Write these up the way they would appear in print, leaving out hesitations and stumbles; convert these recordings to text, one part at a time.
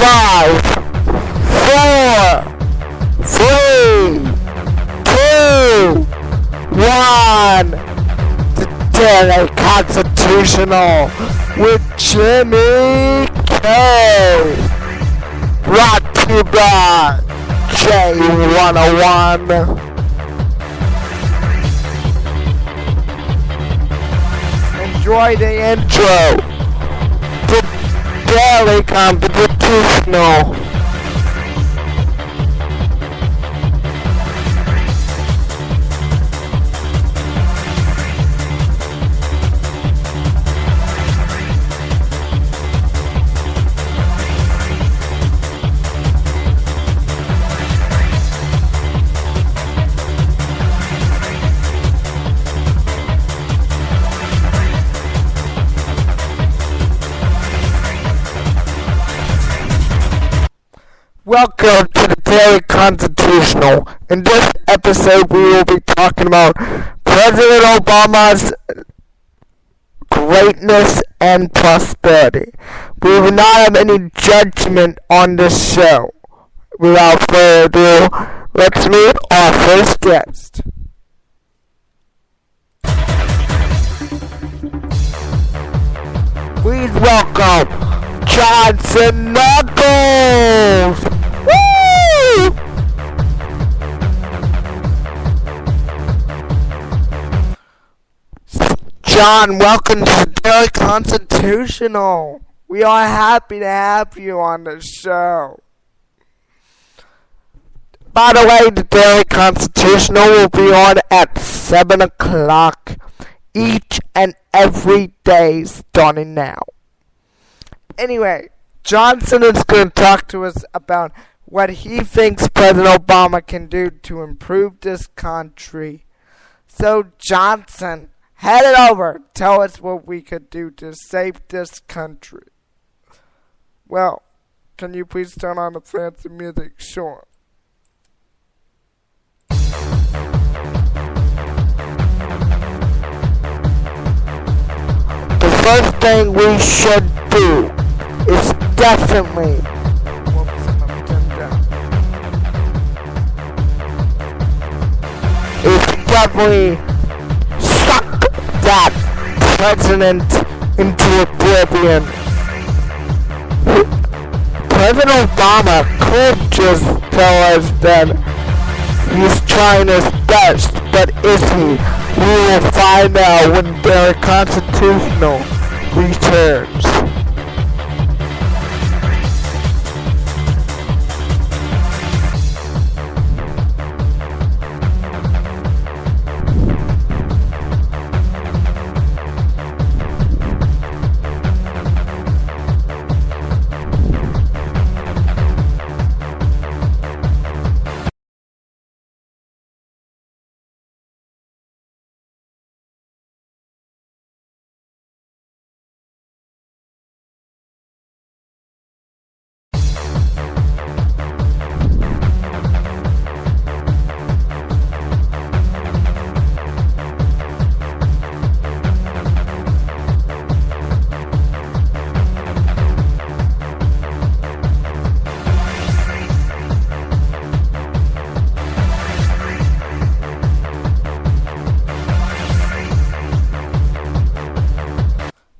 5, 4, 3, 2, 1. The Daily Constitutional with Jimmy K. Brought to you by J101. Enjoy the intro. The Daily Constitutional. Welcome to the Daily Constitutional. In this episode, we will be talking about President Obama's greatness and prosperity. We will not have any judgment on this show. Without further ado, let's meet our first guest. Please welcome Johnson Knuckles! Woo! John, welcome to the Daily Constitutional. We are happy to have you on the show. By the way, the Daily Constitutional will be on at 7 o'clock each and every day starting now. Anyway, Johnson is going to talk to us about what he thinks President Obama can do to improve this country. So, Johnson, head it over. Tell us what we could do to save this country. Well, can you please turn on the fancy music? Sure. The first thing we should do is definitely suck that president into oblivion. President Obama could just tell us that he's trying his best, but is he? We will find out when their Constitutional returns.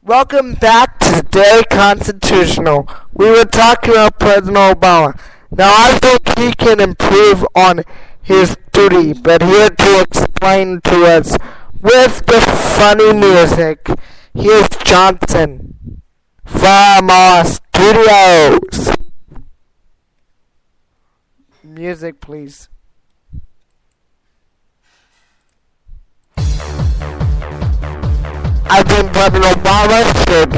Welcome back to the Daily Constitutional. We were talking about President Obama. Now I think he can improve on his duty, but here to explain to us with the funny music, here's Johnson from our studios. Music, please. I think President Obama should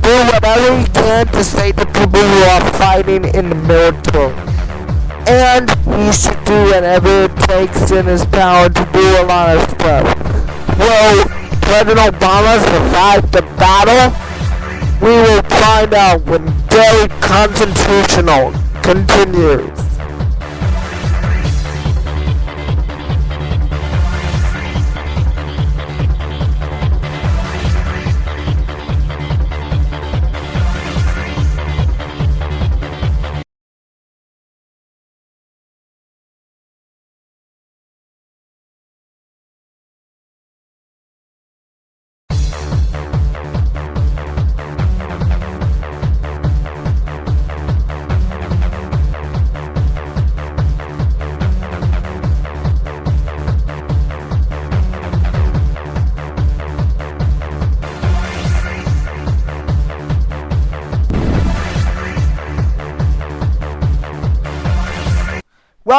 do whatever he can to save the people who are fighting in the military. And he should do whatever it takes in his power to do a lot of stuff. Will President Obama survive the battle? We will find out when Daily Constitutional continues.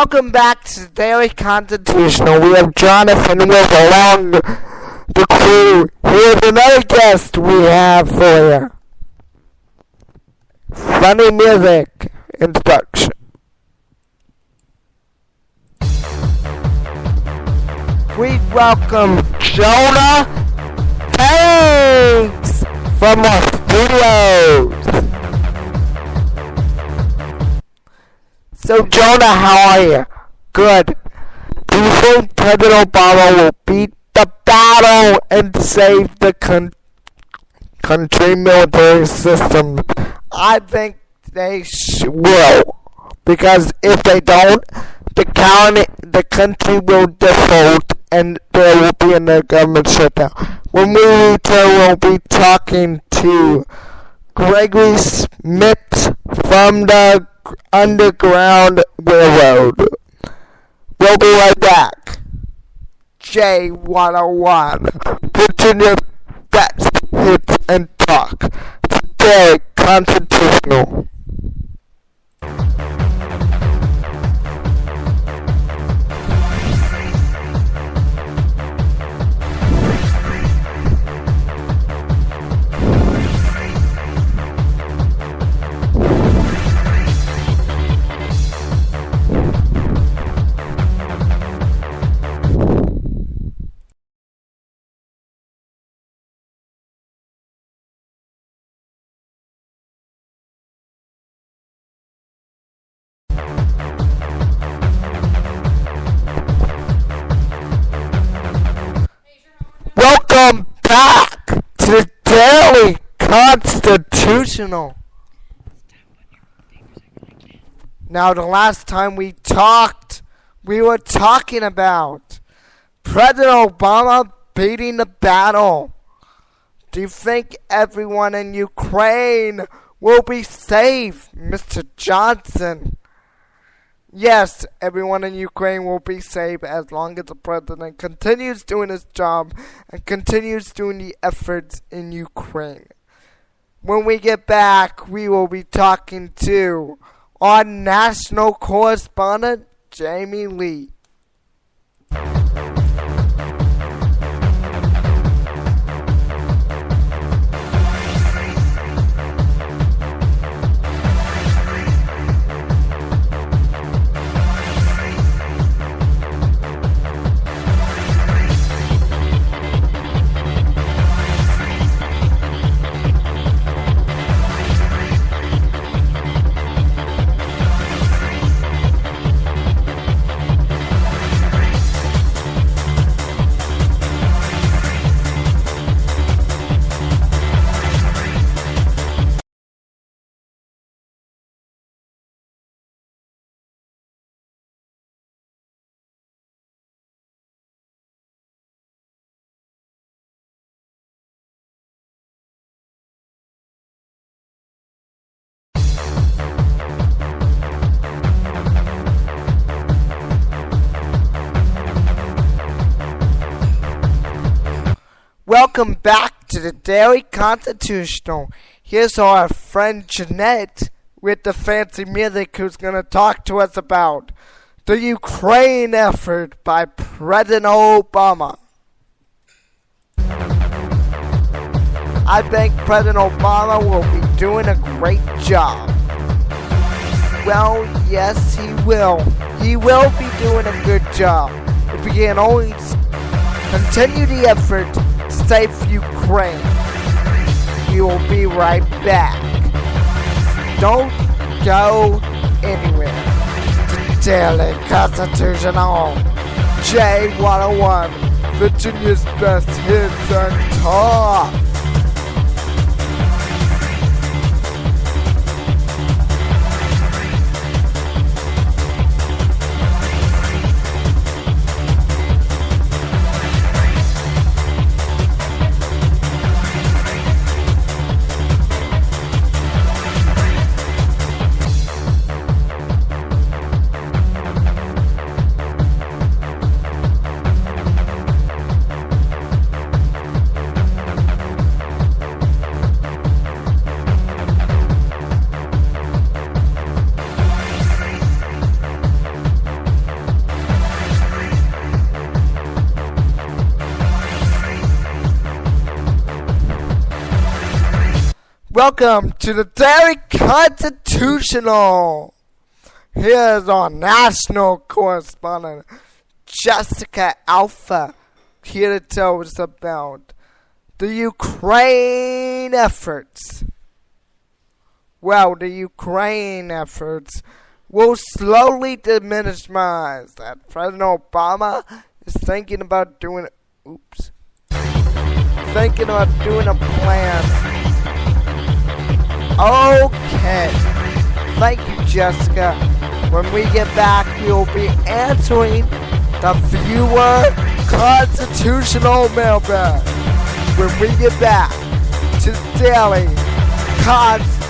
Welcome back to the Daily Constitutional. We have Jonathan with along the crew. Here's another guest we have for you. Funny music introduction. We welcome Jonah Thanks from our studios. So Jonah, how are you? Good. Do you think President Obama will beat the battle and save the country military system? I think they will. Because if they don't, the country will default and there will be a government shutdown. When we return, we'll be talking to Gregory Smith from the Underground Railroad. We'll be right back. J101, putting your best hits and talk. Today, Constitutional. Welcome back to the Daily Constitutional. Now, the last time we talked, we were talking about President Obama beating the battle. Do you think everyone in Ukraine will be safe, Mr. Johnson? Yes, everyone in Ukraine will be safe as long as the president continues doing his job and continues doing the efforts in Ukraine. When we get back, we will be talking to our national correspondent, Jamie Lee. Welcome back to the Daily Constitutional. Here's our friend Jeanette with the fancy music who's going to talk to us about the Ukraine effort by President Obama. I think President Obama will be doing a great job. Well, yes, he will. He will be doing a good job if he can only continue the effort to save Ukraine. We will be right back. Don't go anywhere. The Daily Constitutional. J101, Virginia's best hits and talk. Welcome to the Daily Constitutional. Here's our national correspondent, Jessica Alpha, here to tell us about the Ukraine efforts. Well, the Ukraine efforts will slowly diminish mines that President Obama is thinking about doing a plan. Okay. Thank you, Jessica. When we get back, we'll be answering the viewer constitutional mailbag. When we get back to Daily Constitutional.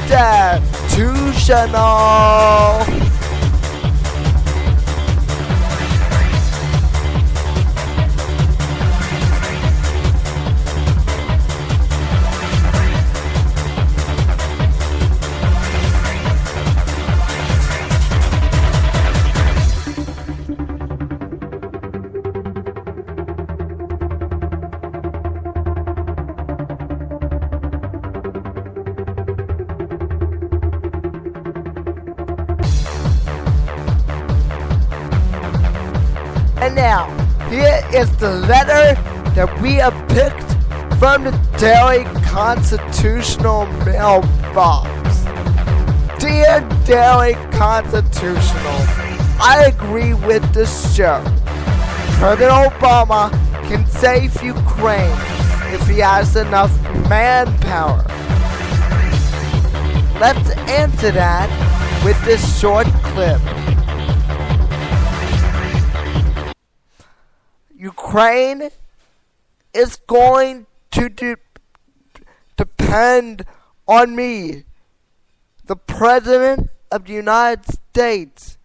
And now, here is the letter that we have picked from the Daily Constitutional mailbox. Dear Daily Constitutional, I agree with the show. President Obama can save Ukraine if he has enough manpower. Let's answer that with this short clip. Ukraine is going to depend on me, the President of the United States.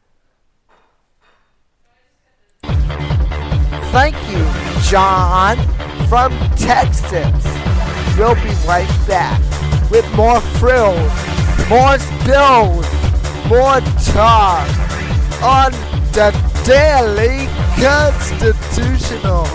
Thank you, John, from Texas. We'll be right back with more frills, more spills, more talk on the Daily Constitutional.